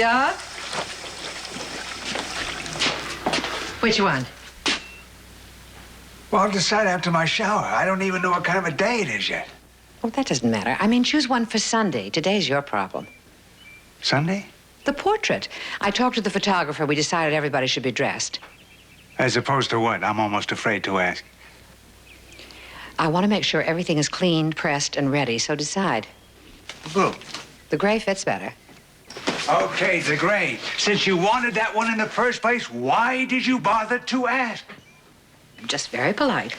Doug? Which one? Well, I'll decide after my shower. I don't even know what kind of a day it is yet. Oh, that doesn't matter. I mean, choose one for Sunday. Today's your problem. Sunday? The portrait. I talked to the photographer. We decided everybody should be dressed. As opposed to what? I'm almost afraid to ask. I want to make sure everything is cleaned, pressed, and ready, so decide. Blue. The gray fits better. Okay, the gray. Since you wanted that one in the first place, why did you bother to ask? I'm just very polite.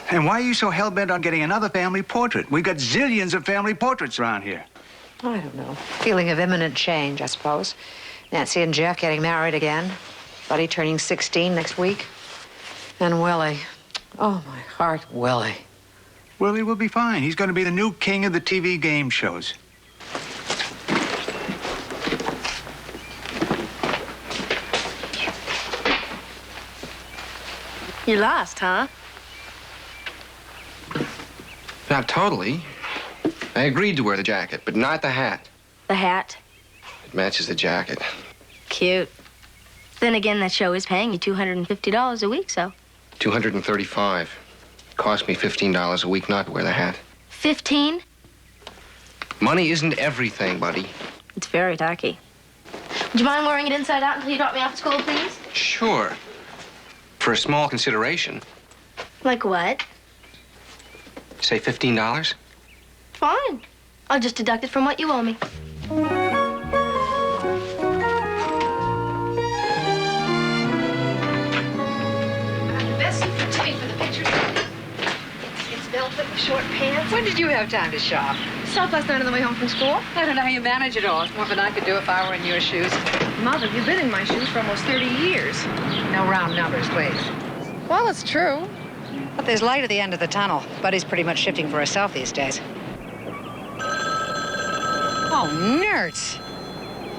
And why are you so hell-bent on getting another family portrait? We've got zillions of family portraits around here. I don't know. Feeling of imminent change, I suppose. Nancy and Jeff getting married again. Buddy turning 16 next week. And Willie. Oh, my heart, Willie. Willie will be fine. He's going to be the new king of the TV game shows. You lost, huh? Not totally. I agreed to wear the jacket, but not the hat. The hat? It matches the jacket. Cute. Then again, that show is paying you $250 a week, so. $235. Cost me $15 a week not to wear the hat. 15? Money isn't everything, buddy. It's very tacky. Would you mind wearing it inside out until you drop me off at school, please? Sure. For a small consideration. Like what? Say $15? Fine. I'll just deduct it from what you owe me. Short pants. When did you have time to shop? Stopped last night on the way home from school. I don't know how you manage it all. It's more than I could do if I were in your shoes. Mother, you've been in my shoes for almost 30 years. No round numbers, please. Well, it's true. But there's light at the end of the tunnel. Buddy's pretty much shifting for herself these days. Oh, nerds.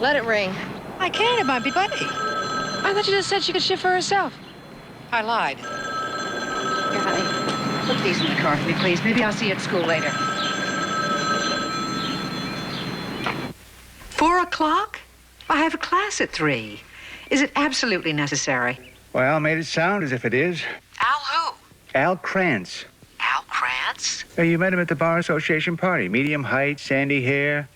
Let it ring. I can't. It might be Buddy. I thought you just said she could shift for herself. I lied. Here, honey. Put these in the car for me, please. Maybe I'll see you at school later. 4 o'clock? I have a class at 3. Is it absolutely necessary? Well, made it sound as if it is. Al who? Al Krantz. Al Krantz? You met him at the Bar Association party. Medium height, sandy hair.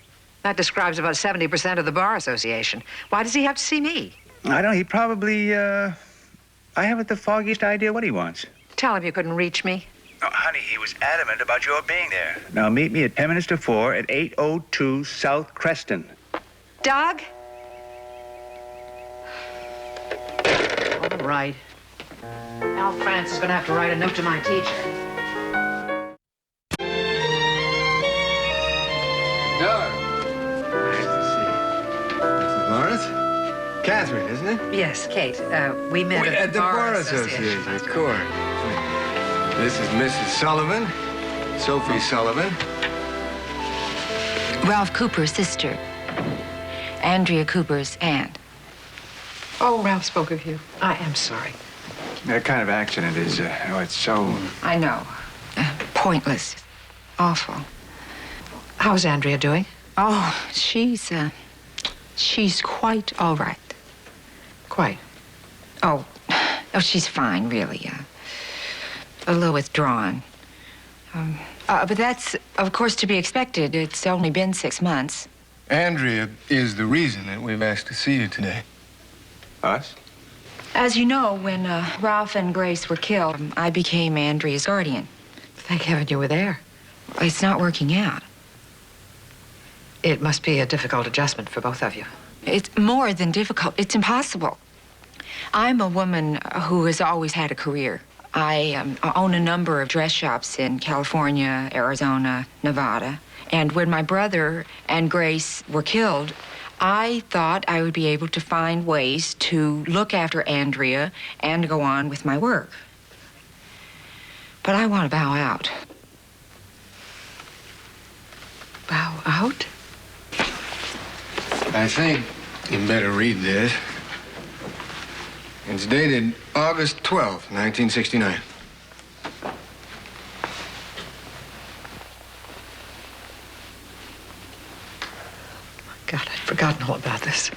That describes about 70% of the Bar Association. Why does he have to see me? I don't know. He probably, I haven't the foggiest idea what he wants. Tell him you couldn't reach me. Oh, honey, he was adamant about your being there. Now, meet me at 10 minutes to 4 at 802 South Creston. Doug? All right. Al France is going to have to write a note to my teacher. Doug. Nice to see you. Mrs. Lawrence? Catherine, isn't it? Yes, Kate. We met At the Bar Association, of course. This is Mrs. Sullivan, Sophie Sullivan. Ralph Cooper's sister. Andrea Cooper's aunt. Oh, Ralph spoke of you. I am sorry. That kind of accident is, it's so... I know. Pointless. Awful. How's Andrea doing? Oh, she's quite all right. Quite. Oh, she's fine, really. A little withdrawn. But that's, of course, to be expected. It's only been 6 months. Andrea is the reason that we've asked to see you today. Us? As you know, when Ralph and Grace were killed, I became Andrea's guardian. Thank heaven you were there. It's not working out. It must be a difficult adjustment for both of you. It's more than difficult. It's impossible. I'm a woman who has always had a career. I own a number of dress shops in California, Arizona, Nevada. And when my brother and Grace were killed, I thought I would be able to find ways to look after Andrea and go on with my work. But I want to bow out. Bow out? I think you better read this. It's dated August 12th, 1969. God, I'd forgotten forgotten all about this.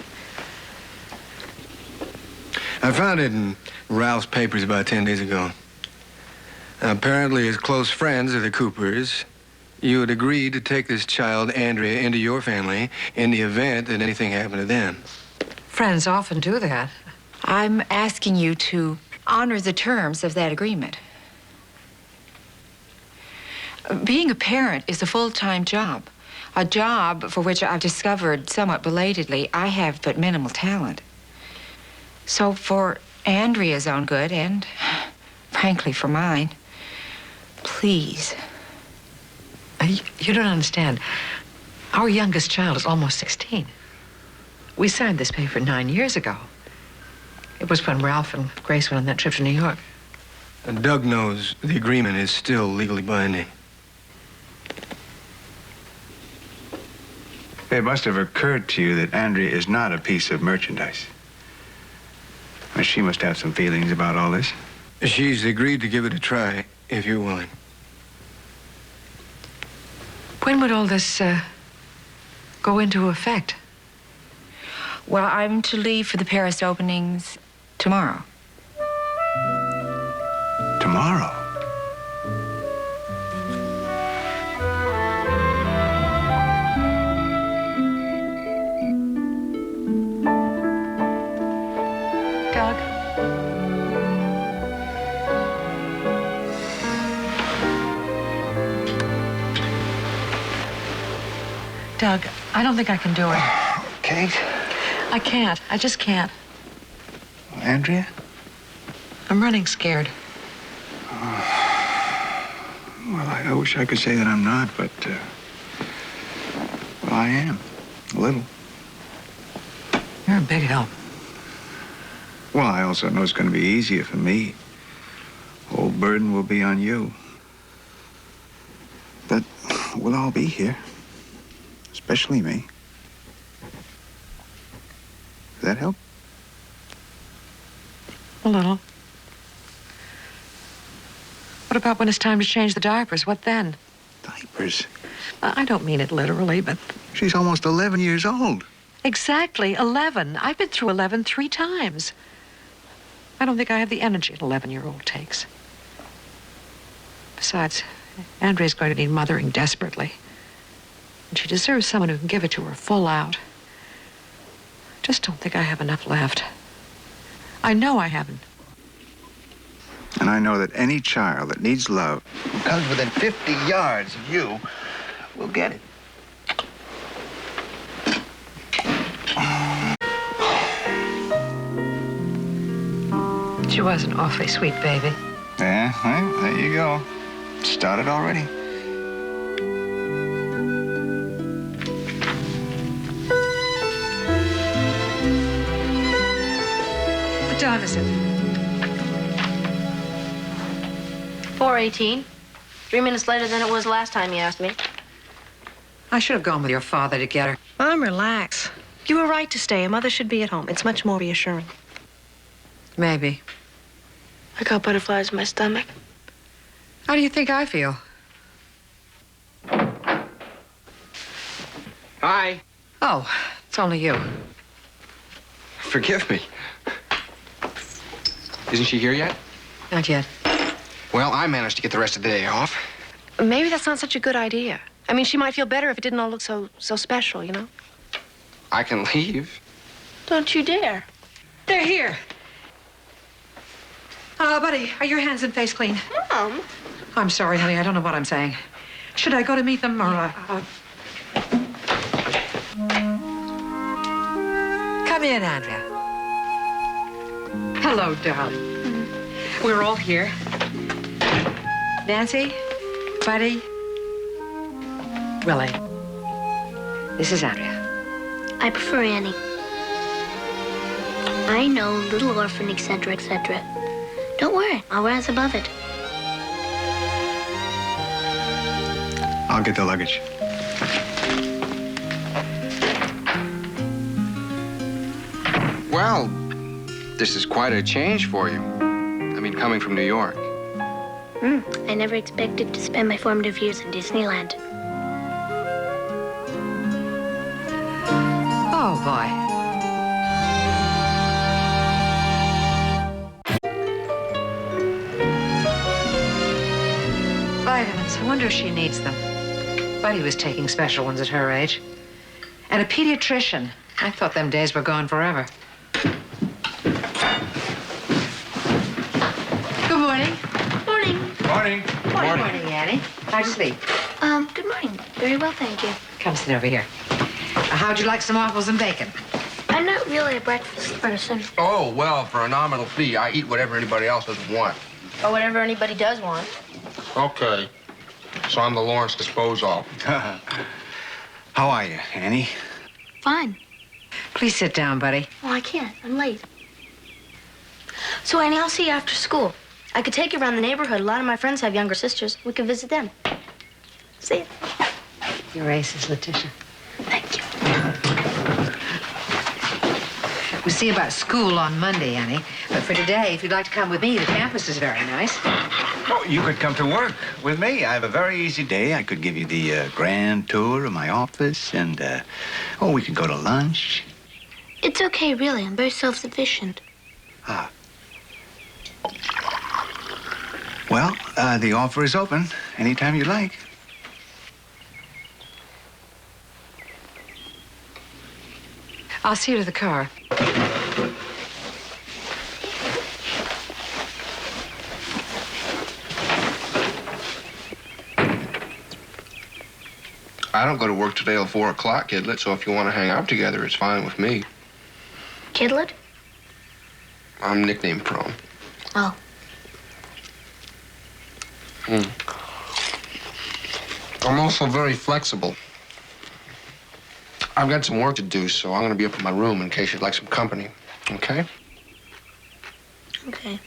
I found it in Ralph's papers about 10 days ago. Apparently, as close friends of the Coopers, you had agreed to take this child, Andrea, into your family in the event that anything happened to them. Friends often do that. I'm asking you to honor the terms of that agreement. Being a parent is a full-time job, a job for which I've discovered somewhat belatedly I have but minimal talent. So for Andrea's own good and, frankly, for mine, please. You don't understand. Our youngest child is almost 16. We signed this paper 9 years ago. It was when Ralph and Grace went on that trip to New York. And Doug knows the agreement is still legally binding. It must have occurred to you that Andrea is not a piece of merchandise. Well, she must have some feelings about all this. She's agreed to give it a try, if you're willing. When would all this go into effect? Well, I'm to leave for the Paris openings tomorrow. Tomorrow? Doug? Doug, I don't think I can do it. Kate? I can't. I just can't. Andrea? I'm running scared. Well, I wish I could say that I'm not, but, well, I am. A little. You're a big help. Well, I also know it's going to be easier for me. Whole burden will be on you. But we'll all be here. Especially me. Does that help? A little. What about when it's time to change the diapers? What then? Diapers? I don't mean it literally, but... She's almost 11 years old. Exactly, 11. I've been through 11 3 times. I don't think I have the energy an 11-year-old takes. Besides, Andrea's going to need mothering desperately. And she deserves someone who can give it to her full out. Just don't think I have enough left. I know I haven't. And I know that any child that needs love who comes within 50 yards of you will get it. She was an awfully sweet baby. Yeah, well, there you go. Started already. What time is it? 4:18. 3 minutes later than it was last time you asked me. I should have gone with your father to get her. Mom, relax. You were right to stay. A mother should be at home. It's much more reassuring. Maybe. I got butterflies in my stomach. How do you think I feel? Hi. Oh, it's only you. Forgive me. Isn't she here yet? Not yet. Well, I managed to get the rest of the day off. Maybe that's not such a good idea. I mean, she might feel better if it didn't all look so special, you know? I can leave. Don't you dare. They're here. Buddy, are your hands and face clean? Mom. I'm sorry, honey. I don't know what I'm saying. Should I go to meet them or... Come in, Andrea. Hello, darling. We're all here. Nancy, Buddy, Willie. This is Andrea. I prefer Annie. I know, little orphan, etc., etc. Don't worry, I'll rise above it. I'll get the luggage. Well, this is quite a change for you. I mean, coming from New York. I never expected to spend my formative years in Disneyland. Oh, boy. Vitamins. I wonder if she needs them. Buddy was taking special ones at her age. And a pediatrician. I thought them days were gone forever. Good morning. Morning. Morning. Good morning, Annie. How'd you sleep? Good morning. Very well, thank you. Come sit over here. How'd you like some waffles and bacon? I'm not really a breakfast person. Oh, well, for a nominal fee, I eat whatever anybody else doesn't want. Or whatever anybody does want. Okay. So I'm the Lawrence disposal. How are you, Annie? Fine. Please sit down, buddy. Well, I can't. I'm late. So, Annie, I'll see you after school. I could take you around the neighborhood. A lot of my friends have younger sisters. We could visit them. See you. Your aces, Letitia. Thank you. We'll see about school on Monday, Annie. But for today, if you'd like to come with me, the campus is very nice. Oh, you could come to work with me. I have a very easy day. I could give you the grand tour of my office, and, we could go to lunch. It's okay, really. I'm very self-sufficient. Ah. Well, the offer is open anytime you like. I'll see you to the car. I don't go to work today till 4 o'clock, Kidlet, so if you want to hang out together, it's fine with me. Kidlet? I'm nickname prone. Oh. I'm also very flexible. I've got some work to do, so I'm going to be up in my room in case you'd like some company. Okay? Okay.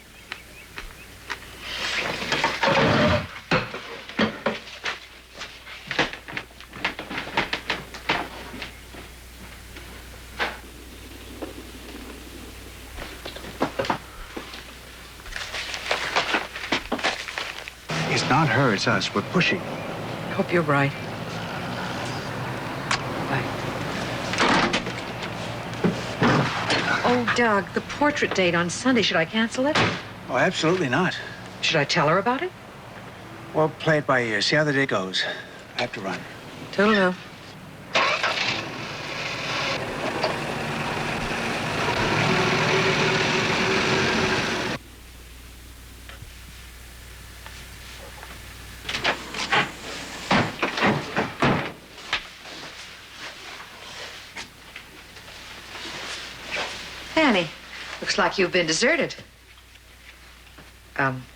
It's not her, it's us. We're pushing. Hope you're right. Bye. Oh, Doug, the portrait date on Sunday. Should I cancel it? Oh, absolutely not. Should I tell her about it? Well, play it by ear. See how the day goes. I have to run. Toodaloo. Annie, looks like you've been deserted.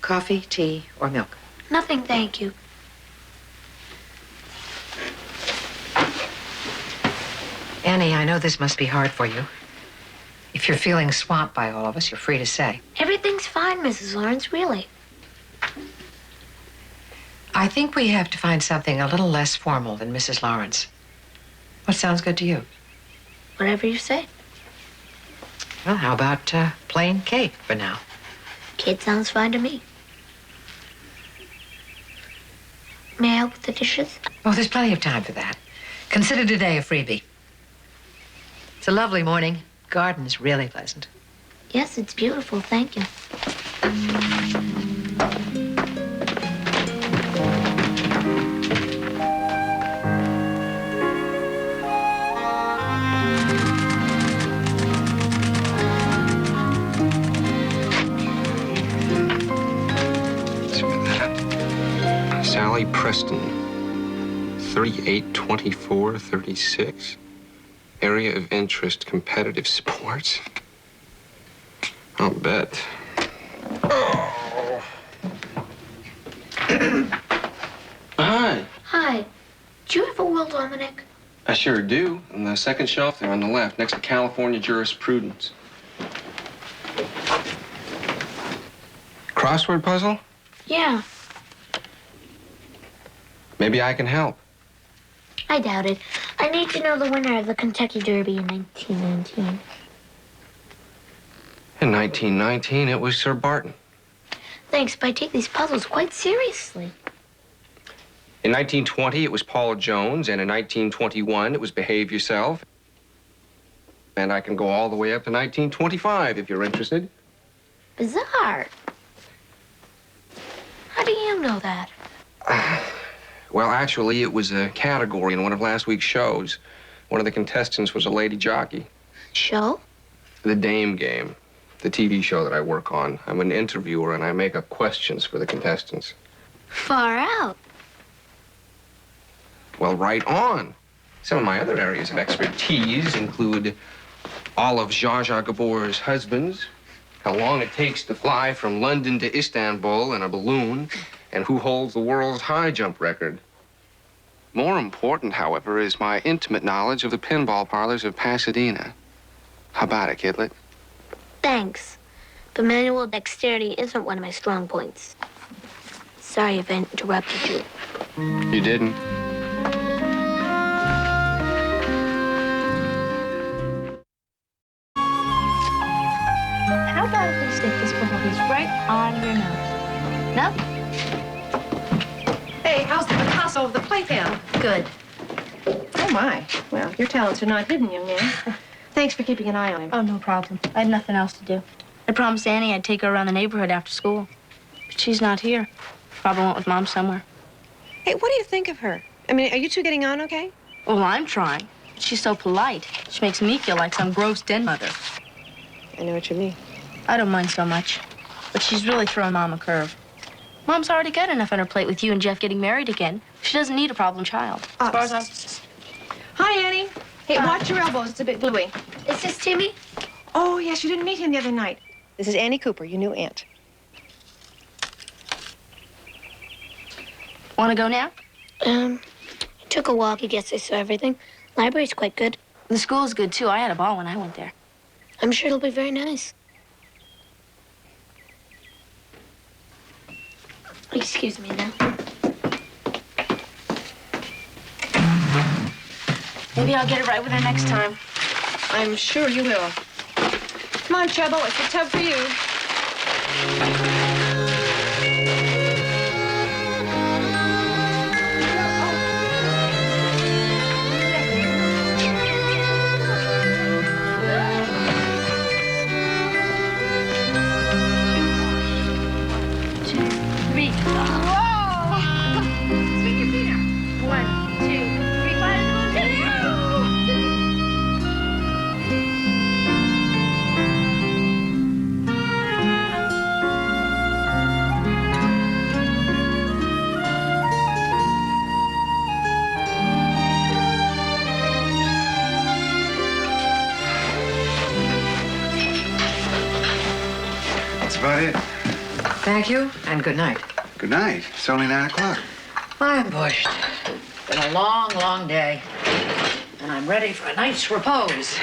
Coffee, tea, or milk? Nothing, thank you. Annie, I know this must be hard for you. If you're feeling swamped by all of us, you're free to say. Everything's fine, Mrs. Lawrence, really. I think we have to find something a little less formal than Mrs. Lawrence. What sounds good to you? Whatever you say. Well, how about plain Kate for now? Kate sounds fine to me. May I help with the dishes? Oh, there's plenty of time for that. Consider today a freebie. It's a lovely morning. Garden's really pleasant. Yes, it's beautiful, thank you. Sally Preston, 382436. Area of interest, competitive sports. I'll bet. Oh. Hi. Hi. Do you have a Will Dominic? I sure do. On the second shelf there on the left, next to California jurisprudence. Crossword puzzle? Yeah. Maybe I can help. I doubt it. I need to know the winner of the Kentucky Derby in 1919. In 1919, it was Sir Barton. Thanks, but I take these puzzles quite seriously. In 1920, it was Paul Jones, and in 1921, it was Behave Yourself. And I can go all the way up to 1925 if you're interested. Bizarre. How do you know that? Well, actually, it was a category in one of last week's shows. One of the contestants was a lady jockey. Show? The Dame Game, the TV show that I work on. I'm an interviewer, and I make up questions for the contestants. Far out. Well, right on. Some of my other areas of expertise include all of Zsa Zsa Gabor's husbands, how long it takes to fly from London to Istanbul in a balloon, and who holds the world's high jump record. More important, however, is my intimate knowledge of the pinball parlors of Pasadena. How about it, kidlet? Thanks. But manual dexterity isn't one of my strong points. Sorry if I interrupted you. You didn't. How about if we stick this bubble piece right on your nose? No? Hey, how's the Picasso of the playpen? Good. Oh, my. Well, your talents are not hidden, young man. Thanks for keeping an eye on him. Oh, no problem. I had nothing else to do. I promised Annie I'd take her around the neighborhood after school. But she's not here. Probably went with Mom somewhere. Hey, what do you think of her? I mean, are you two getting on okay? Well, I'm trying. She's so polite. She makes me feel like some gross den mother. I know what you mean. I don't mind so much. But she's really throwing Mom a curve. Mom's already got enough on her plate with you and Jeff getting married again. She doesn't need a problem child. As far as I'm... Hi, Annie. Hey, watch your elbows. It's a bit gluey. Is this Timmy? Oh, yes, you didn't meet him the other night. This is Annie Cooper, your new aunt. Want to go now? I took a walk. I guess I saw everything. Library's quite good. The school's good, too. I had a ball when I went there. I'm sure it'll be very nice. Excuse me now. Maybe I'll get it right with her next time. I'm sure you will. Come on, Chubbo. It's a tub for you. About it. Thank you, and good night. Good night. It's only 9 o'clock. I'm bushed. Been a long, long day. And I'm ready for a night's repose.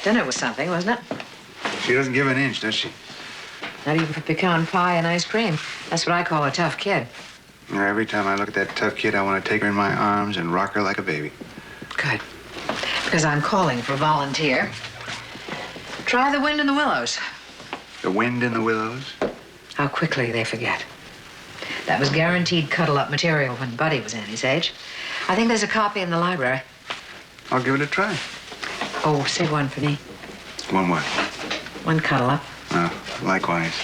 Dinner was something, wasn't it? She doesn't give an inch, does she? Not even for pecan pie and ice cream. That's what I call a tough kid. Every time I look at that tough kid, I want to take her in my arms and rock her like a baby. Good. Because I'm calling for a volunteer. Try the wind in the willows. The wind in the willows? How quickly they forget. That was guaranteed cuddle-up material when Buddy was Annie's age. I think there's a copy in the library. I'll give it a try. Oh, say one for me. One what? One cuddle-up. Likewise.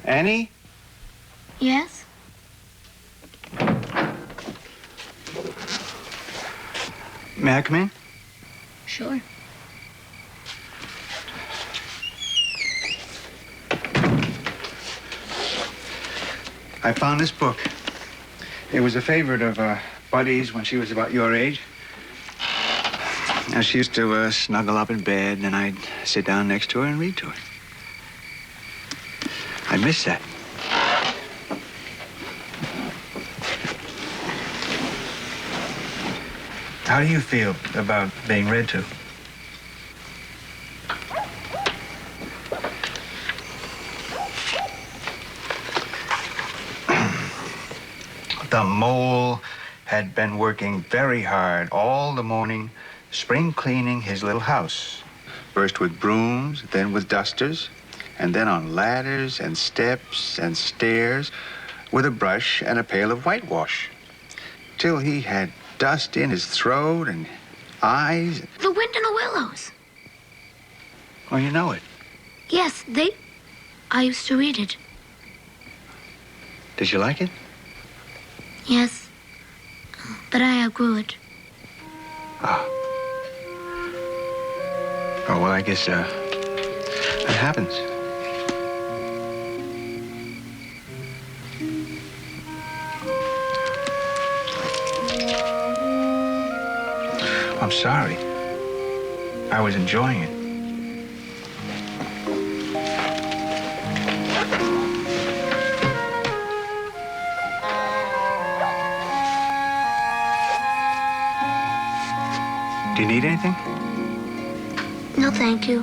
Annie? Yes? May I come in? Sure. I found this book. It was a favorite of Buddy's when she was about your age. Now, she used to snuggle up in bed, and I'd sit down next to her and read to her. I miss that. How do you feel about being read to? The mole had been working very hard all the morning, spring cleaning his little house. First with brooms, then with dusters, and then on ladders and steps and stairs with a brush and a pail of whitewash, till he had dust in his throat and eyes. The Wind in the Willows. Oh, you know it. Yes, I used to read it. Did you like it? Yes, but I outgrew it. Oh. Oh, well, I guess, that happens. I'm sorry. I was enjoying it. Do you need anything? No, thank you.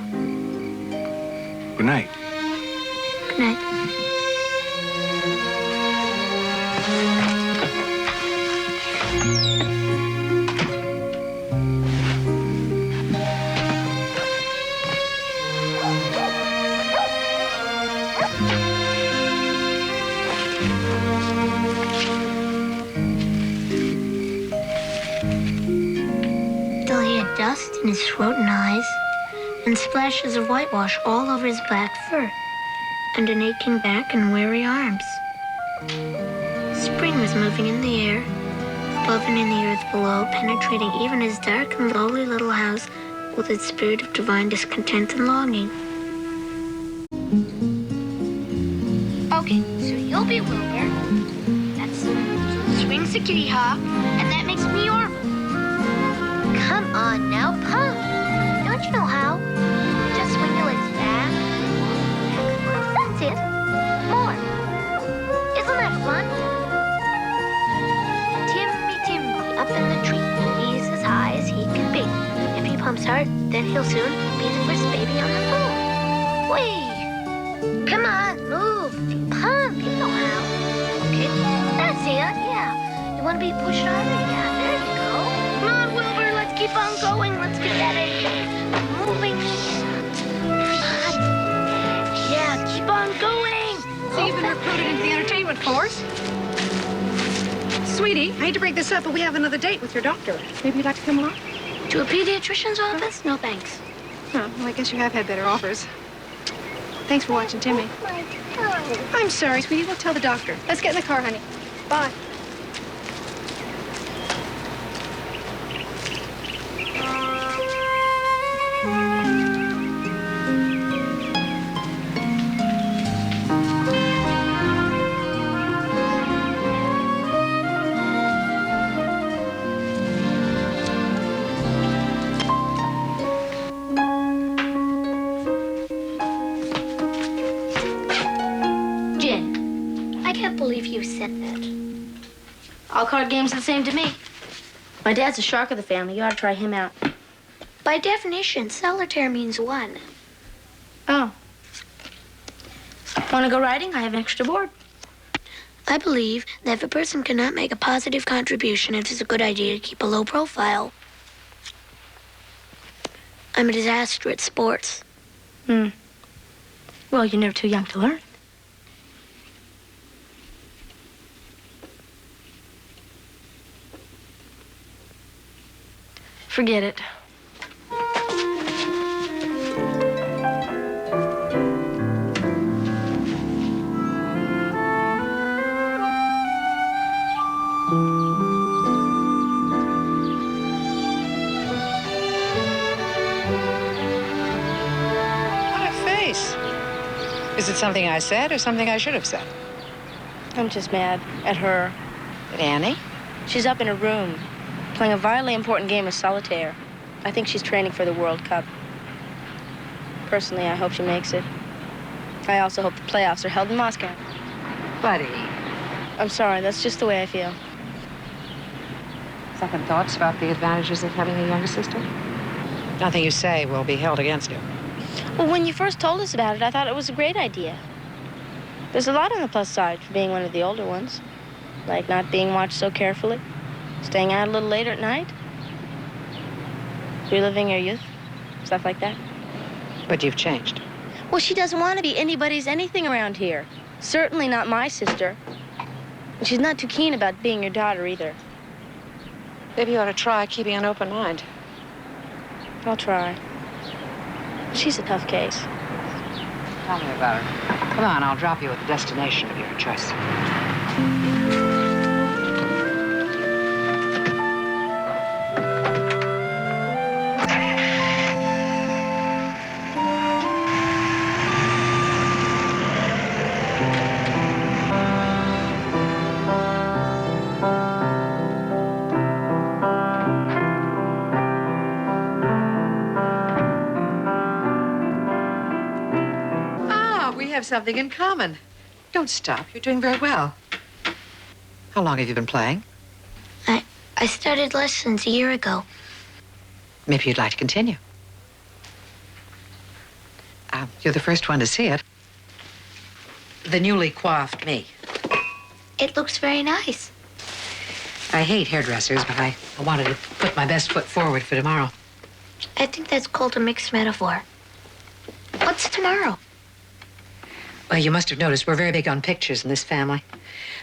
Good night. Good night. Till he had dust in his throat and eyes, and splashes of whitewash all over his black fur, and an aching back and weary arms. Spring was moving in the air, above and in the earth below, penetrating even his dark and lowly little house with its spirit of divine discontent and longing. Okay, so you'll be Wilbur. That's Spring's the kitty hawk, and that makes me Orphan. Come on now, Pump. Don't you know how? Just swing your legs back. That's it. More. Isn't that fun? Timmy, up in the tree. He's as high as he can be. If he pumps hard, then he'll soon be the first baby on the moon. Wait. Come on, move. Pump. You know how. Okay. That's it. Yeah. You want to be pushed harder? Yeah. There you go. Come on, Wilbur. Let's keep on going. Let's get that engine moving. Come on. Yeah, keep on going. So you've been recruited into the entertainment force? Sweetie, I hate to break this up, but we have another date with your doctor. Maybe you'd like to come along? To a pediatrician's office? No, thanks. Oh, well, I guess you have had better offers. Thanks for watching Timmy. I'm sorry, sweetie. We'll tell the doctor. Let's get in the car, honey. Bye. Jen, I can't believe you said that. All card games are the same to me. My dad's the shark of the family. You ought to try him out. By definition, solitaire means one. Oh. Want to go riding? I have an extra board. I believe that if a person cannot make a positive contribution, it is a good idea to keep a low profile. I'm a disaster at sports. Well, you're never too young to learn. Forget it. What a face. Is it something I said or something I should have said? I'm just mad at her. At Annie? She's up in her room, playing a vitally important game of solitaire. I think she's training for the World Cup. Personally, I hope she makes it. I also hope the playoffs are held in Moscow. Buddy. I'm sorry, that's just the way I feel. Second thoughts about the advantages of having a younger sister? Nothing you say will be held against you. Well, when you first told us about it, I thought it was a great idea. There's a lot on the plus side for being one of the older ones. Like not being watched so carefully, staying out a little later at night, reliving your youth, stuff like that. But you've changed. Well, she doesn't want to be anybody's anything around here. Certainly not my sister. And she's not too keen about being your daughter either. Maybe you ought to try keeping an open mind. I'll try. She's a tough case. Tell me about her. Come on, I'll drop you at the destination of your choice. We have something in common. Don't stop. You're doing very well. How long have you been playing? I started lessons a year ago. Maybe you'd like to continue. You're the first one to see it. The newly coiffed me. It looks very nice. I hate hairdressers, but I wanted to put my best foot forward for tomorrow. I think that's called a mixed metaphor. What's tomorrow? Well, you must have noticed we're very big on pictures in this family.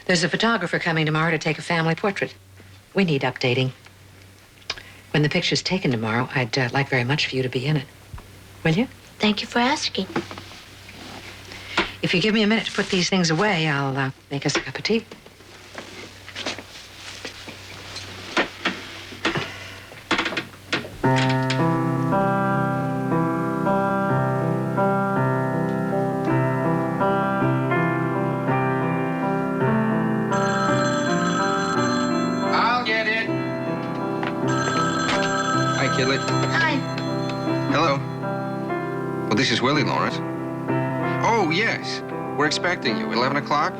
There's a photographer coming tomorrow to take a family portrait. We need updating. When the picture's taken tomorrow, I'd like very much for you to be in it. Will you? Thank you for asking. If you give me a minute to put these things away, I'll make us a cup of tea. Hi. Hello. Well, this is Willie Lawrence. Oh, yes. We're expecting you. 11 o'clock?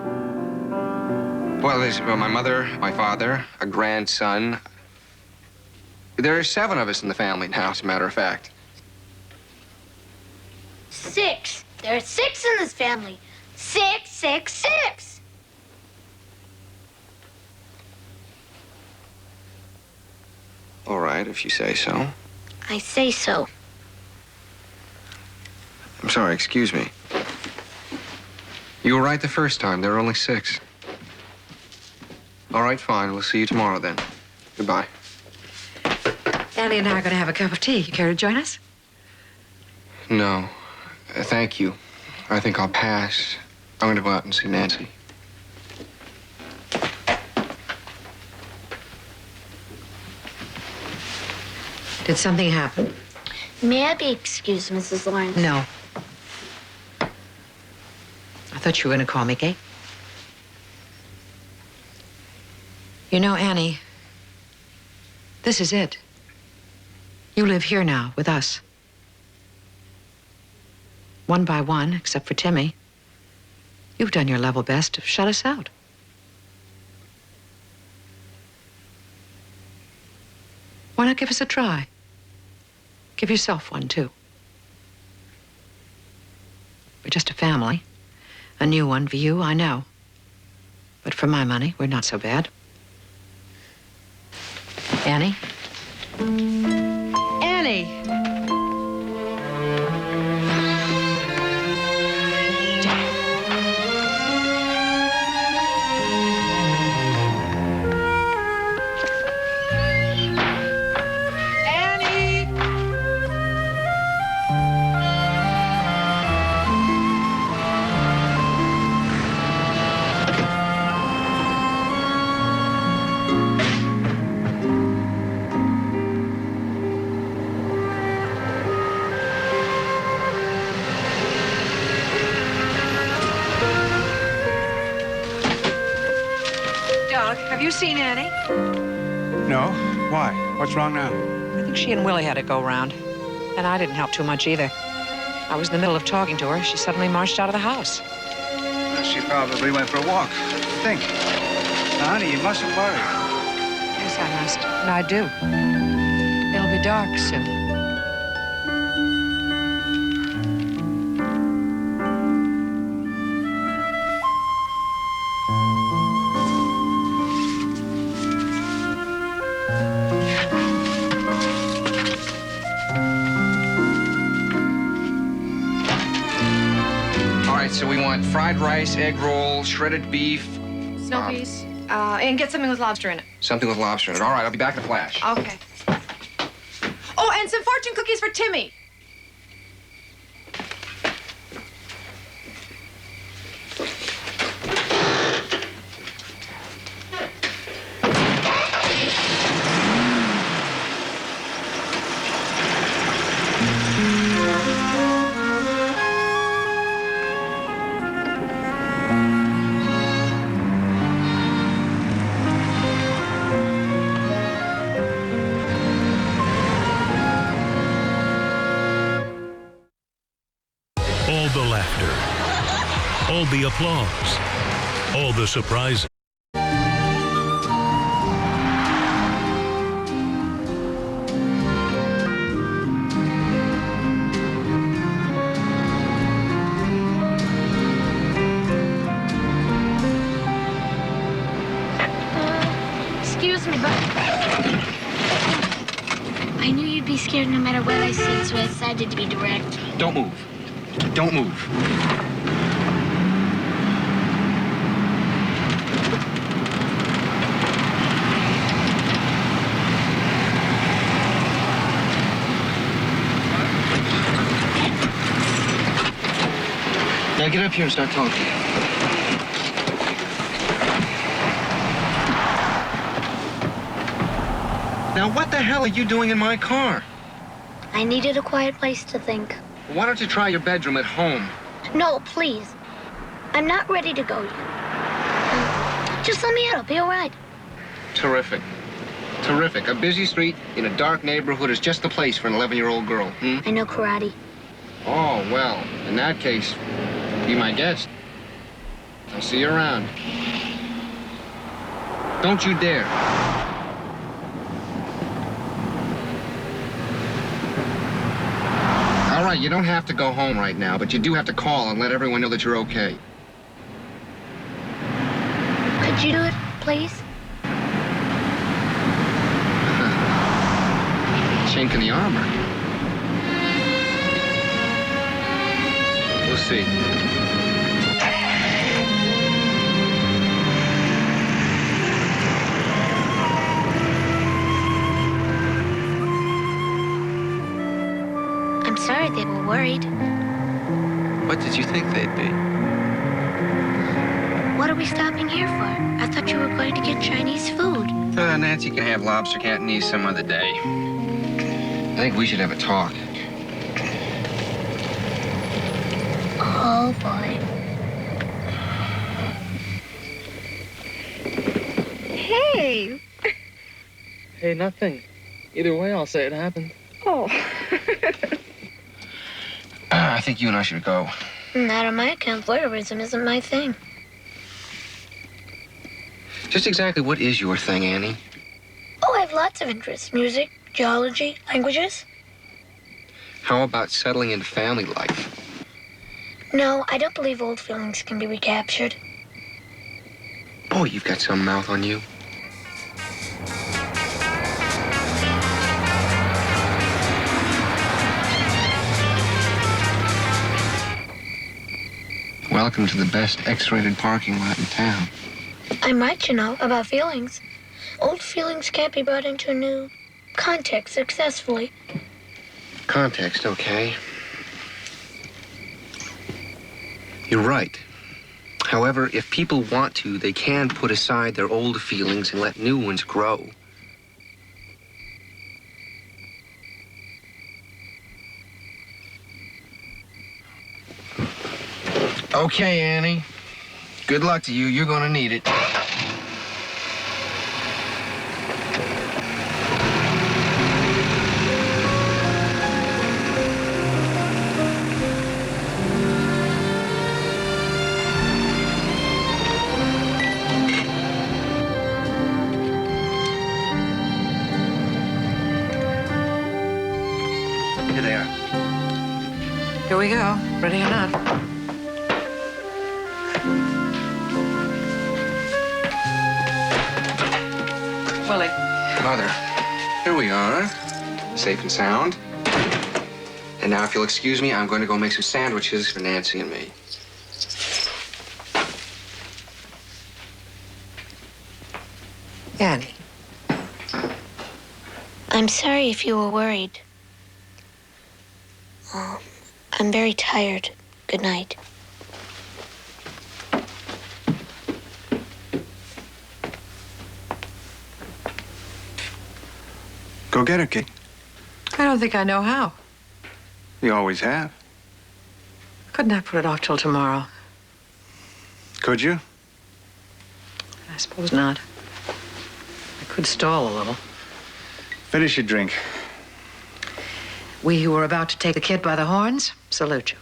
Well, there's my mother, my father, a grandson. There are 7 of us in the family now, as a matter of fact. 6. There are 6 in this family. 6, 6, 6. All right, if you say so. I say so. I'm sorry, excuse me. You were right the first time. There are only 6. All right, fine. We'll see you tomorrow then. Goodbye. Annie and I are going to have a cup of tea. You care to join us? No. Thank you. I think I'll pass. I'm going to go out and see Nancy. Did something happen? May I be excused, Mrs. Lawrence? No. I thought you were going to call me, Kate. You know, Annie, this is it. You live here now with us. One by one, except for Timmy, you've done your level best to shut us out. Why not give us a try? Give yourself one, too. We're just a family. A new one for you, I know. But for my money, we're not so bad. Annie? Annie! Doug, have you seen Annie? No? Why? What's wrong now? I think she and Willie had a go-round. And I didn't help too much either. I was in the middle of talking to her. She suddenly marched out of the house. Well, she probably went for a walk. Think. Now, honey, you mustn't worry. Yes, I must. And I do. It'll be dark soon. want fried rice, egg roll, shredded beef. Snow peas. And get something with lobster in it. Something with lobster in it. All right, I'll be back in a flash. Okay. Oh, and some fortune cookies for Timmy. All the laughter, all the applause, all the surprises. Excuse me, but I knew you'd be scared no matter what I said, so I decided to be direct. Don't move. Don't move. Now get up here and start talking. Now what the hell are you doing in my car? I needed a quiet place to think. Why don't you try your bedroom at home? No, please. I'm not ready to go yet. Just let me out. I'll be all right. Terrific. Terrific. A busy street in a dark neighborhood is just the place for an 11-year-old girl. I know karate. Oh, well, in that case, be my guest. I'll see you around. Don't you dare. All right, you don't have to go home right now, but you do have to call and let everyone know that you're okay. Could you do it, please? Chink in the armor. We'll see. I'm sorry they were worried. What did you think they'd be? What are we stopping here for? I thought you were going to get Chinese food. Nancy can have lobster cantonese some other day. I think we should have a talk. Oh, boy. Hey. Hey, nothing. Either way, I'll say it happened. Oh. I think you and I should go. Not on my account. Voyeurism isn't my thing. Just exactly what is your thing, Annie? Oh, I have lots of interests. Music, geology, languages. How about settling into family life? No, I don't believe old feelings can be recaptured. Boy, you've got some mouth on you. Welcome to the best X-rated parking lot in town. I'm right, you know, about feelings. Old feelings can't be brought into a new context successfully. Context, okay. You're right. However, if people want to, they can put aside their old feelings and let new ones grow. Okay, Annie. Good luck to you. You're gonna need it. Here they are. Here we go. Ready or not. Willie. Mother, here we are, safe and sound. And now, if you'll excuse me, I'm going to go make some sandwiches for Nancy and me. Annie. I'm sorry if you were worried. I'm very tired. Good night. Go get her, kid. I don't think I know how. You always have. Couldn't I put it off till tomorrow? Could you? I suppose not. I could stall a little. Finish your drink. We who are about to take the kid by the horns salute you.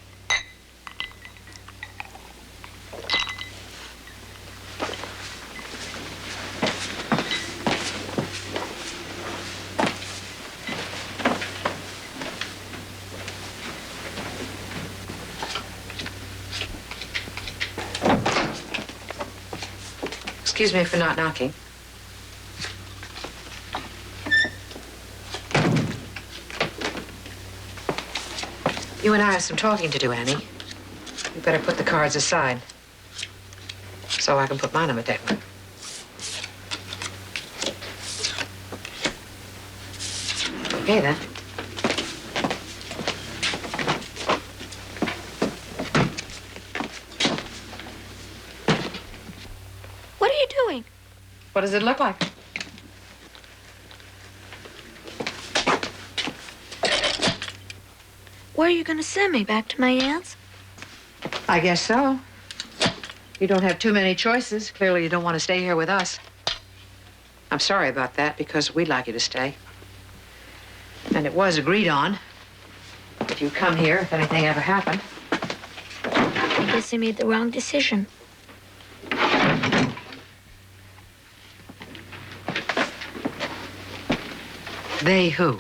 Excuse me for not knocking. You and I have some talking to do, Annie. You better put the cards aside so I can put mine on the table. Okay, then. What are you doing? What does it look like? Where are you going to send me? Back to my aunt's? I guess so. You don't have too many choices. Clearly, you don't want to stay here with us. I'm sorry about that, because we'd like you to stay. And it was agreed on. If you come here, if anything ever happened. I guess I made the wrong decision. They who?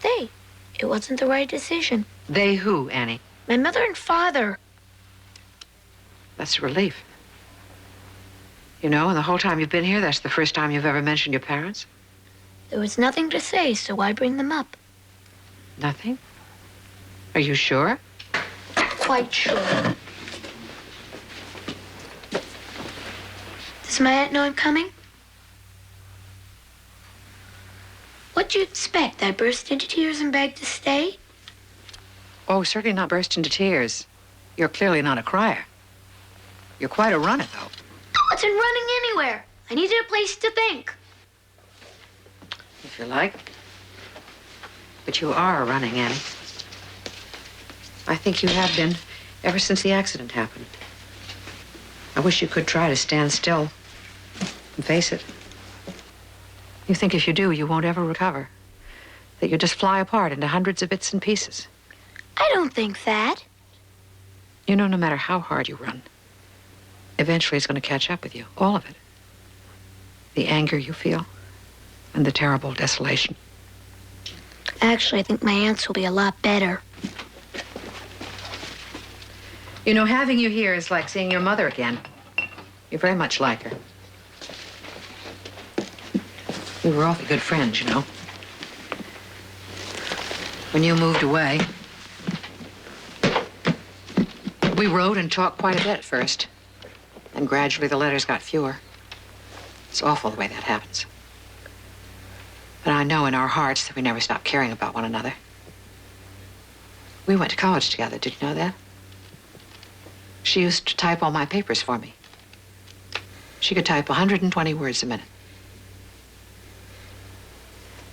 They. It wasn't the right decision. They who, Annie? My mother and father. That's a relief. You know, and the whole time you've been here, that's the first time you've ever mentioned your parents? There was nothing to say, so why bring them up? Nothing? Are you sure? Quite sure. Does my aunt know I'm coming? What'd you expect? I burst into tears and begged to stay? Oh, certainly not burst into tears. You're clearly not a crier. You're quite a runner, though. I wasn't running anywhere. I needed a place to think. If you like. But you are running, Annie. I think you have been ever since the accident happened. I wish you could try to stand still and face it. You think if you do, you won't ever recover. That you'll just fly apart into hundreds of bits and pieces. I don't think that. You know, no matter how hard you run, eventually it's going to catch up with you. All of it. The anger you feel and the terrible desolation. Actually, I think my aunts will be a lot better. You know, having you here is like seeing your mother again. You're very much like her. We were awfully good friends, you know. When you moved away, we wrote and talked quite a bit at first. And gradually the letters got fewer. It's awful the way that happens. But I know in our hearts that we never stopped caring about one another. We went to college together, did you know that? She used to type all my papers for me. She could type 120 words a minute.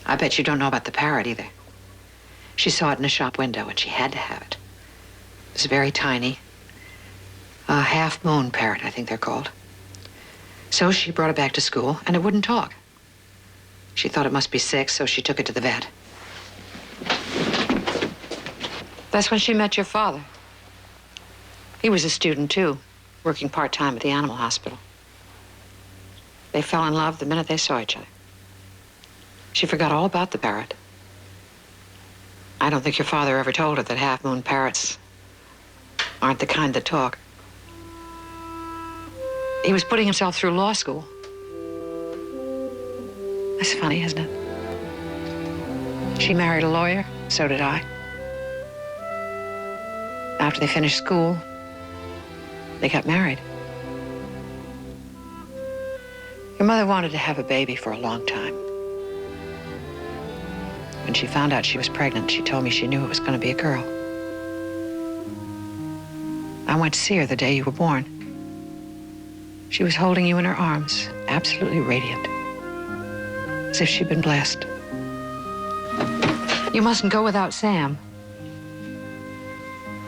I bet you don't know about the parrot either. She saw it in a shop window and she had to have it. It was very tiny. A half-moon parrot, I think they're called. So she brought it back to school and it wouldn't talk. She thought it must be sick, so she took it to the vet. That's when she met your father. He was a student, too, working part-time at the animal hospital. They fell in love the minute they saw each other. She forgot all about the parrot. I don't think your father ever told her that half-moon parrots aren't the kind that talk. He was putting himself through law school. That's funny, isn't it? She married a lawyer, so did I. After they finished school, they got married. Your mother wanted to have a baby for a long time. When she found out she was pregnant, she told me she knew it was going to be a girl. I went to see her the day you were born. She was holding you in her arms, absolutely radiant, as if she'd been blessed. You mustn't go without Sam.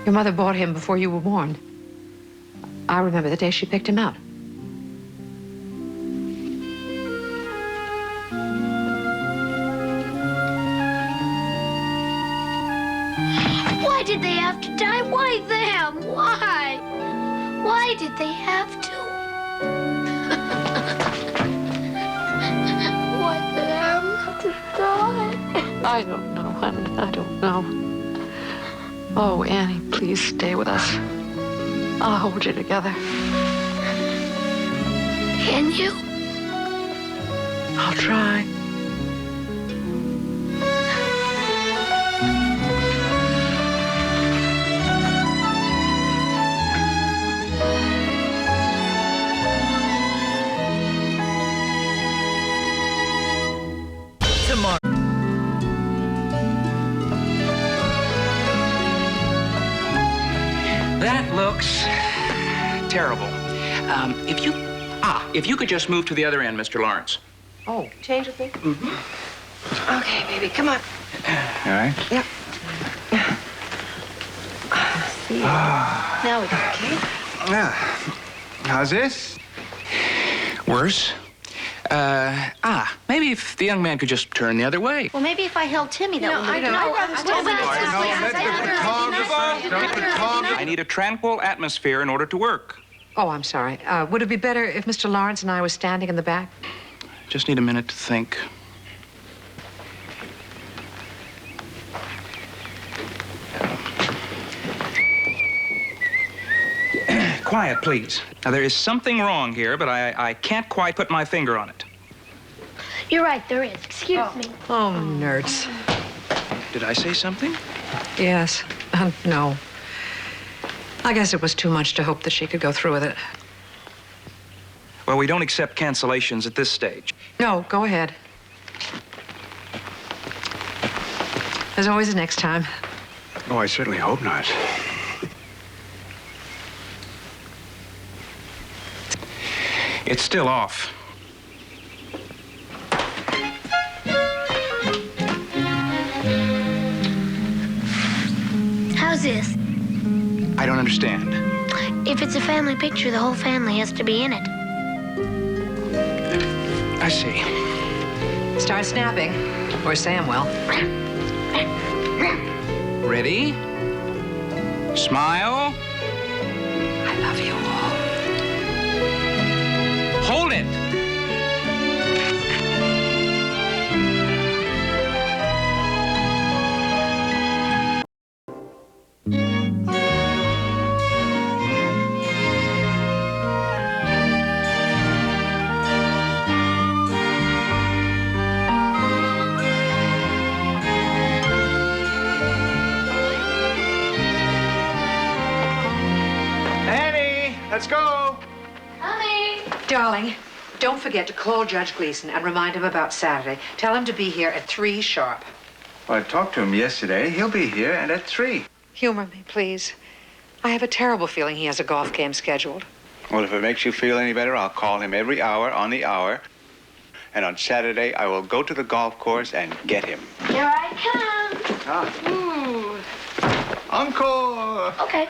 Your mother bought him before you were born. I remember the day she picked him out. Why did they have to die? Why them? Why? Why did they have to? Why them have to die? I don't know, honey. I don't know. Oh, Annie, please stay with us. I'll hold you together. Can you? I'll try. Tomorrow. That looks terrible. If you could just move to the other end, Mr. Lawrence. Oh, Change with me? Mm-hmm. Okay, baby, come on. All right? Yep. See. Now we go, okay? Yeah. How's this? Worse. Maybe if the young man could just turn the other way. Well, maybe if I held Timmy, that would I'd rather I need a tranquil atmosphere in order to work. Oh, I'm sorry. Would it be better if Mr. Lawrence and I were standing in the back? Just need a minute to think. Quiet, please. Now, there is something wrong here, but I can't quite put my finger on it. You're right, there is. Excuse me. Oh, nerds. Did I say something? Yes. No. I guess it was too much to hope that she could go through with it. Well, we don't accept cancellations at this stage. No, go ahead. There's always a next time. Oh, I certainly hope not. It's still off. How's this? I don't understand. If it's a family picture, the whole family has to be in it. I see. Start snapping, or Sam will. Ready? Smile. I love you all. Hold it. Let's go. Honey. Darling, don't forget to call Judge Gleason and remind him about Saturday. Tell him to be here at 3 sharp. Well, I talked to him yesterday. He'll be here and at 3. Humor me, please. I have a terrible feeling he has a golf game scheduled. Well, if it makes you feel any better, I'll call him every hour on the hour. And on Saturday, I will go to the golf course and get him. Here I come. Ah. Ooh. Encore. Okay.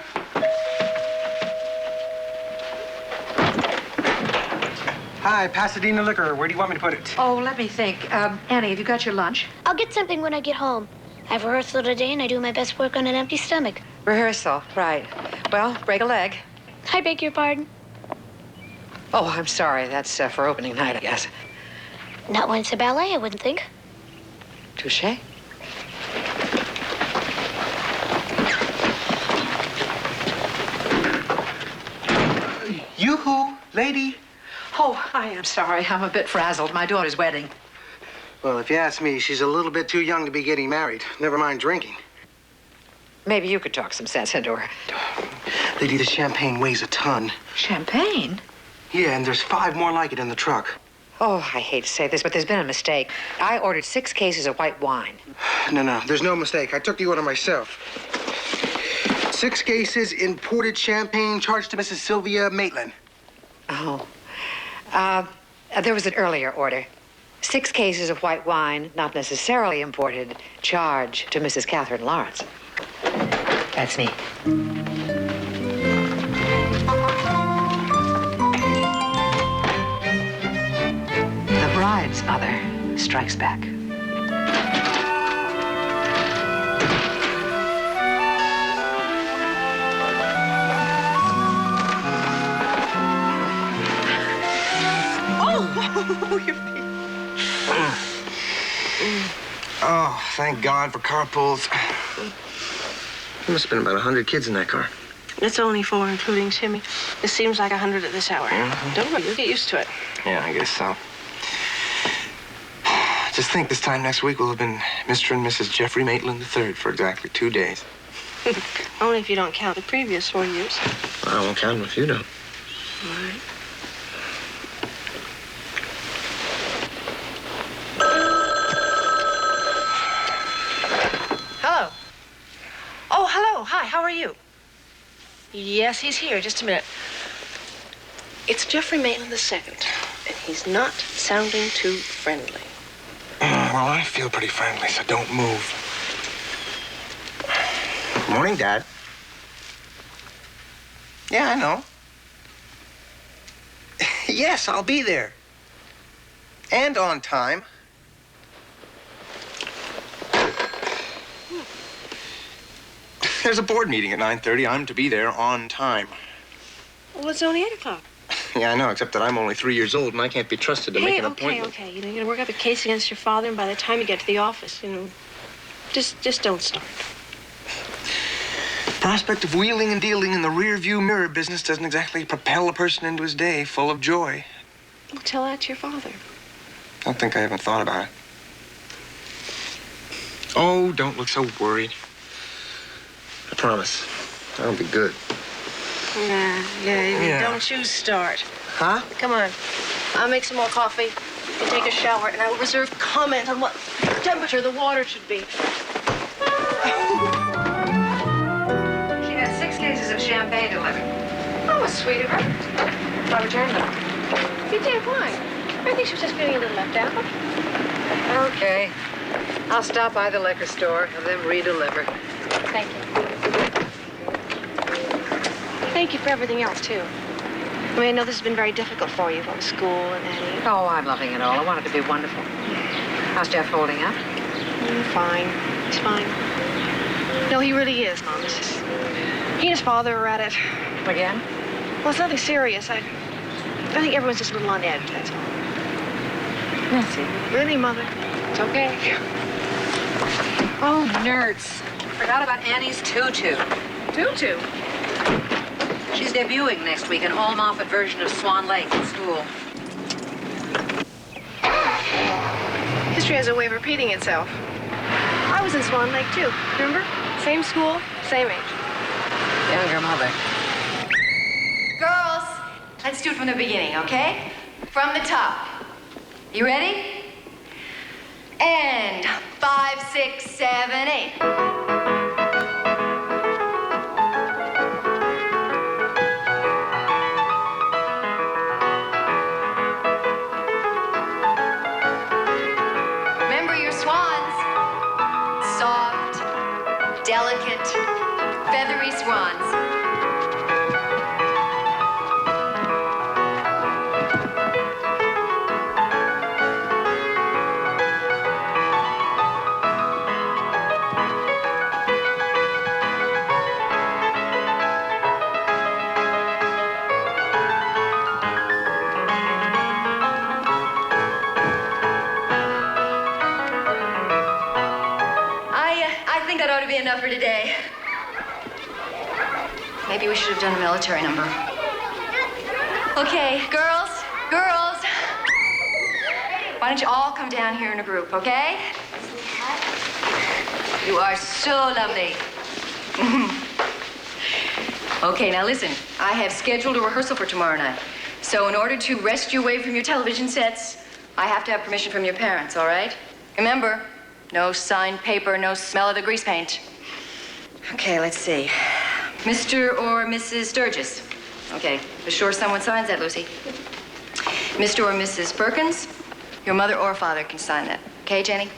Hi, Pasadena Liquor. Where do you want me to put it? Oh, let me think. Annie, have you got your lunch? I'll get something when I get home. I have rehearsal today, and I do my best work on an empty stomach. Rehearsal, right. Well, break a leg. I beg your pardon? Oh, I'm sorry. That's for opening night, I guess. Not when it's a ballet, I wouldn't think. Touché. Yoo-hoo, lady. Oh, I am sorry. I'm a bit frazzled. My daughter's wedding. Well, if you ask me, she's a little bit too young to be getting married. Never mind drinking. Maybe you could talk some sense into her. Lady, the champagne weighs a ton. Champagne? Yeah, and there's 5 more like it in the truck. Oh, I hate to say this, but there's been a mistake. I ordered 6 cases of white wine. No, there's no mistake. I took the order myself. 6 cases imported champagne charged to Mrs. Sylvia Maitland. Oh. There was an earlier order. 6 cases of white wine, not necessarily imported, charged to Mrs. Catherine Lawrence. That's me. The bride's mother strikes back. Oh, your feet. Oh, thank God for carpools. There must have been about 100 kids in that car. It's only 4, including Timmy. It seems like 100 at this hour. Mm-hmm. Don't worry, you'll get used to it. Yeah, I guess so. Just think this time next week we'll have been Mr. and Mrs. Jeffrey Maitland III for exactly 2 days. Only if you don't count the previous 4 years. I won't count them if you don't. All right. Hello. Oh, hello. Hi, how are you? Yes, he's here. Just a minute. It's Jeffrey Maitland II, and he's not sounding too friendly. Well, I feel pretty friendly, so don't move. Morning, Dad. Yeah, I know. Yes, I'll be there. And on time. There's a board meeting at 9:30. I'm to be there on time. Well, it's only 8 o'clock. Yeah, I know, except that I'm only 3 years old and I can't be trusted to make an appointment. Okay. You know, you're gonna work up a case against your father, and by the time you get to the office, just don't start. Prospect of wheeling and dealing in the rear-view mirror business doesn't exactly propel a person into his day full of joy. Well, tell that to your father. I don't think I even thought about it. Oh, don't look so worried. I promise. That'll be good. Yeah. Don't you start. Huh? Come on. I'll make some more coffee. You can take a shower, and I will reserve comment on what temperature the water should be. She had 6 cases of champagne delivered. Oh, sweet of her. I returned them. You did? Why? I think she was just feeling a little left out. Okay. I'll stop by the liquor store, have them redeliver. Thank you. Thank you for everything else, too. I mean, I know this has been very difficult for you, from school and Eddie. Oh, I'm loving it all. I want it to be wonderful. How's Jeff holding up? Fine. He's fine. No, he really is, Mom. It's just... He and his father are at it. Again? Well, it's nothing serious. I think everyone's just a little on edge, that's all. Nancy. Really, Mother? It's okay. Oh, nerds. Forgot about Annie's tutu. Tutu? She's debuting next week, an all-Moffat version of Swan Lake in school. History has a way of repeating itself. I was in Swan Lake, too. Remember? Same school, same age. Younger mother. Girls, let's do it from the beginning, okay? From the top. You ready? And 5, 6, 7, 8. Remember your swans. Soft, delicate, feathery swans. I think that ought to be enough for today. Maybe we should have done a military number. Okay, girls. Why don't you all come down here in a group, okay? You are so lovely. Okay, now listen. I have scheduled a rehearsal for tomorrow night. So in order to rest you away from your television sets, I have to have permission from your parents, all right? Remember, no signed paper, no smell of the grease paint. Okay, let's see. Mr. or Mrs. Sturgis. Okay, be sure someone signs that, Lucy. Mr. or Mrs. Perkins, your mother or father can sign that. Okay, Jenny?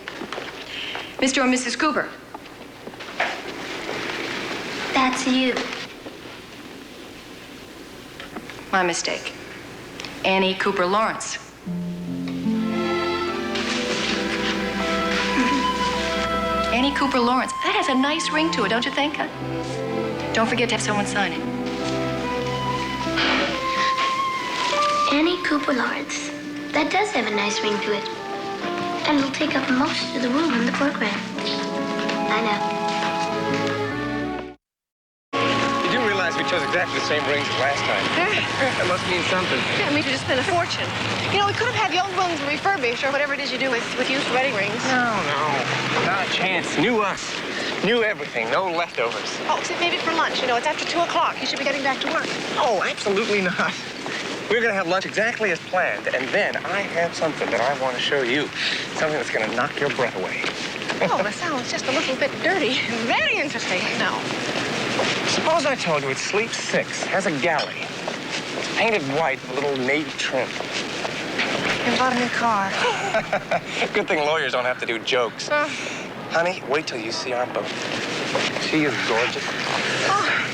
Mr. or Mrs. Cooper. That's you. My mistake. Annie Cooper Lawrence. Annie Cooper Lawrence. That has a nice ring to it, don't you think? Huh? Don't forget to have someone sign it. Annie Cooper Lawrence. That does have a nice ring to it. And it'll take up most of the room in the program. I know. You do realize we chose exactly the same rings as last time. That must mean something. Yeah, me too. Just spent a fortune. You know, we could have had the old ones refurbished or whatever it is you do with used wedding rings. No. Not a chance. Knew us. Knew everything. No leftovers. Oh, except maybe for lunch. You know, it's after 2 o'clock. You should be getting back to work. Oh, absolutely not. We're going to have lunch exactly as planned, and then I have something that I want to show you. Something that's going to knock your breath away. Oh, that sounds just a little bit dirty. Very interesting. No. Suppose I told you it sleeps 6, has a galley. It's painted white with a little navy trim. You bought a new car. Good thing lawyers don't have to do jokes. Honey, wait till you see our boat. She is gorgeous.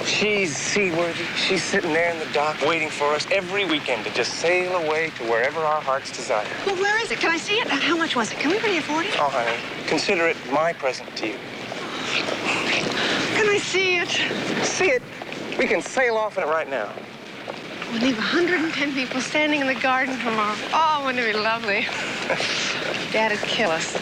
She's seaworthy. She's sitting there in the dock waiting for us every weekend to just sail away to wherever our hearts desire. Well, where is it? Can I see it? How much was it? Can we really afford it? Oh, honey, consider it my present to you. Can I see it? See it? We can sail off in it right now. We'll leave 110 people standing in the garden tomorrow. Oh, wouldn't it be lovely? Dad'd kill us.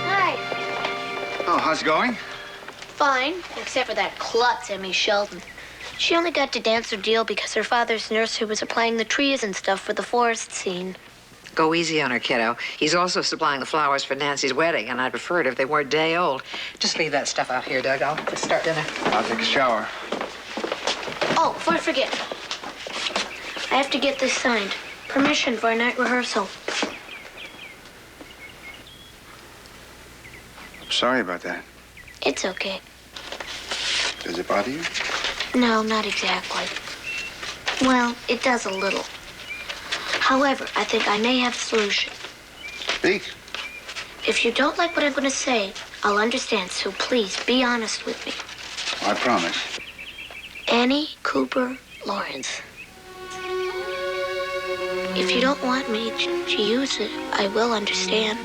Hi. Oh, how's it going? Fine, except for that klutz, Emmy Sheldon. She only got to dance her deal because her father's nursery was applying the trees and stuff for the forest scene. Go easy on her, kiddo. He's also supplying the flowers for Nancy's wedding, and I'd prefer it if they weren't day old. Just leave that stuff out here, Doug. I'll just start dinner. I'll take a shower. Oh, before I forget, I have to get this signed. Permission for a night rehearsal. I'm sorry about that. It's okay. Does it bother you? No, not exactly. Well, it does a little. However, I think I may have a solution. Speak. If you don't like what I'm going to say, I'll understand, so please be honest with me. I promise. Annie Cooper Lawrence. If you don't want me to use it, I will understand.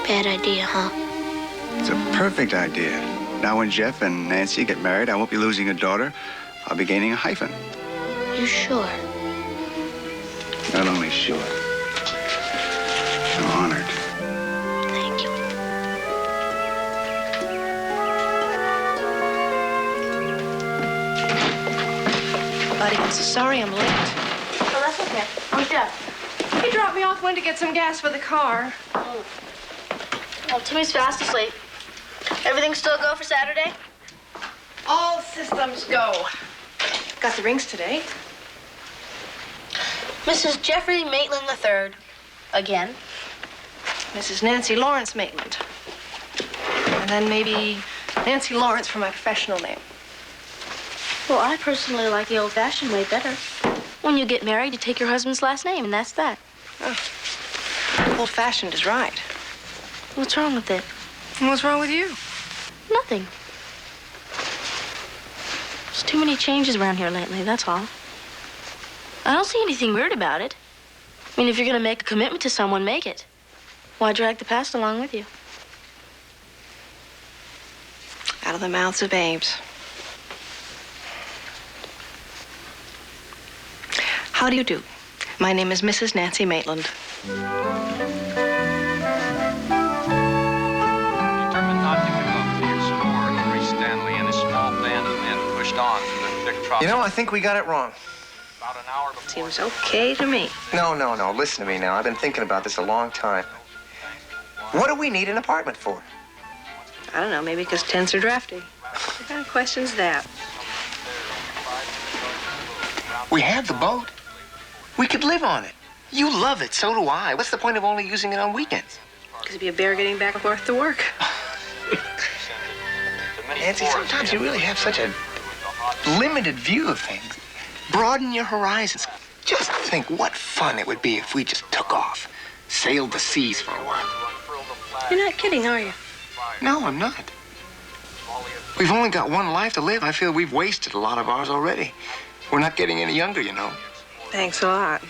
Bad idea, huh? It's a perfect idea. Now when Jeff and Nancy get married, I won't be losing a daughter. I'll be gaining a hyphen. You sure? Not only sure, I'm honored. Thank you. Buddy, I'm so sorry I'm late. Oh, that's okay. I'm Jeff. He dropped me off, went to get some gas for the car. Well, Timmy's fast asleep. Everything still go for Saturday? All systems go. Got the rings today. Mrs. Jeffrey Maitland III. Again. Mrs. Nancy Lawrence Maitland. And then maybe Nancy Lawrence for my professional name. Well, I personally like the old-fashioned way better. When you get married, you take your husband's last name, and that's that. Oh. Old-fashioned is right. What's wrong with it? And what's wrong with you? Nothing. There's too many changes around here lately, that's all. I don't see anything weird about it. I mean, if you're going to make a commitment to someone, make it. Why drag the past along with you? Out of the mouths of babes. How do you do? My name is Mrs. Nancy Maitland. Determined not to give up, the explorer Henry Stanley and his small band of men pushed on through the thick You know, I think we got it wrong. Seems okay to me. No. Listen to me now. I've been thinking about this a long time. What do we need an apartment for? I don't know, maybe because tents are drafty. What kind of question's that? We have the boat. We could live on it. You love it, so do I. What's the point of only using it on weekends? Because it'd be a bear getting back and forth to work. Nancy, sometimes you really have such a limited view of things. Broaden your horizons. Just think what fun it would be if we just took off, sailed the seas for a while. You're not kidding, are you? No, I'm not. We've only got one life to live. I feel we've wasted a lot of ours already. We're not getting any younger, you know. Thanks a lot.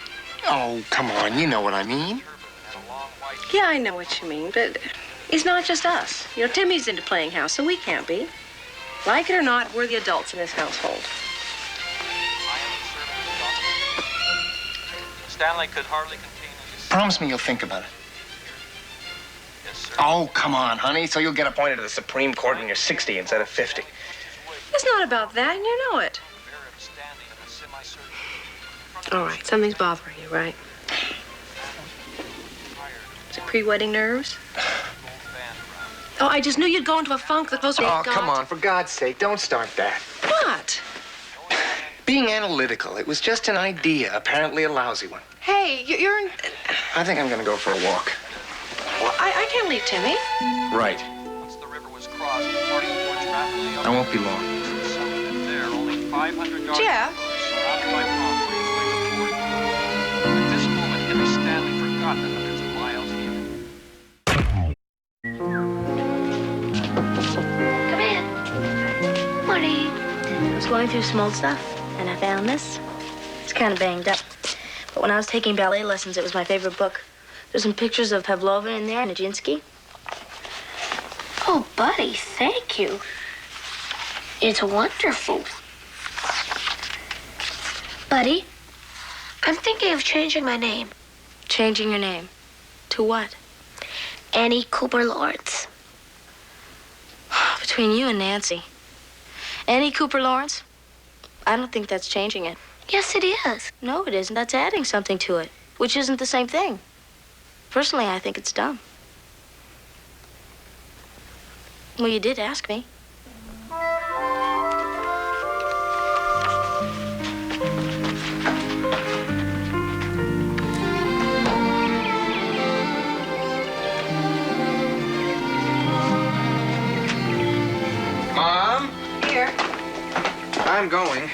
Oh, come on. You know what I mean. Yeah, I know what you mean, but it's not just us. You know, Timmy's into playing house, so we can't be. Like it or not, we're the adults in this household. Stanley could hardly contain his... Promise me you'll think about it. Yes, sir. Oh, come on, honey. So you'll get appointed to the Supreme Court when you're 60 instead of 50. It's not about that, and you know it. All right, something's bothering you, right? Is it pre-wedding nerves? Oh, I just knew you'd go into a funk the closer you got. Oh, come on. For God's sake, don't start that. What? Being analytical. It was just an idea, apparently a lousy one. Hey, you're in... I think I'm going to go for a walk. Well, I can't leave Timmy. Right. Once the river was crossed, the party forged rapidly up. I won't be long. There, only 500 yards. Jeff? Surrounded by palm trees lay the fort. At this moment, Henry Stanley forgot the hundreds of miles he had. Come in. Morning. I was going through some old stuff, and I found this. It's kind of banged up. But when I was taking ballet lessons, it was my favorite book. There's some pictures of Pavlova in there, Nijinsky. Oh, buddy, thank you. It's wonderful. Buddy, I'm thinking of changing my name. Changing your name? To what? Annie Cooper Lawrence. Between you and Nancy. Annie Cooper Lawrence? I don't think that's changing it. Yes, it is. No, it isn't. That's adding something to it, which isn't the same thing. Personally, I think it's dumb. Well, you did ask me. Mom? Here. I'm going.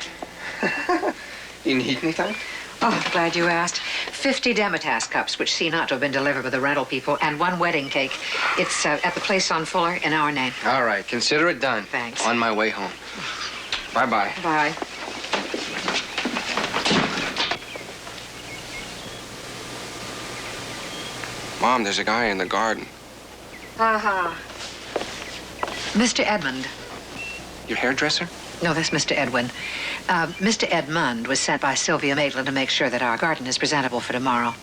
You need anything? Oh, glad you asked. 50 Demetas cups, which seem not to have been delivered by the rental people, and 1 wedding cake. It's at the place on Fuller in our name. All right, consider it done. Thanks. On my way home. Bye-bye. Bye. Mom, there's a guy in the garden. Uh-huh. Mr. Edmund. Your hairdresser? No, that's Mr. Edwin. Mr. Edmund was sent by Sylvia Maitland to make sure that our garden is presentable for tomorrow.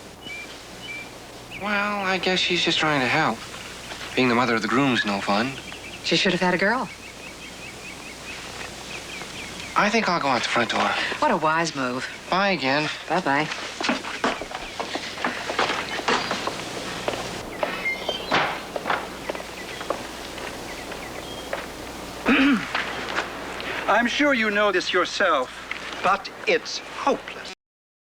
Well, I guess she's just trying to help. Being the mother of the groom's no fun. She should have had a girl. I think I'll go out the front door. What a wise move. Bye again. Bye-bye. I'm sure you know this yourself, but it's hopeless.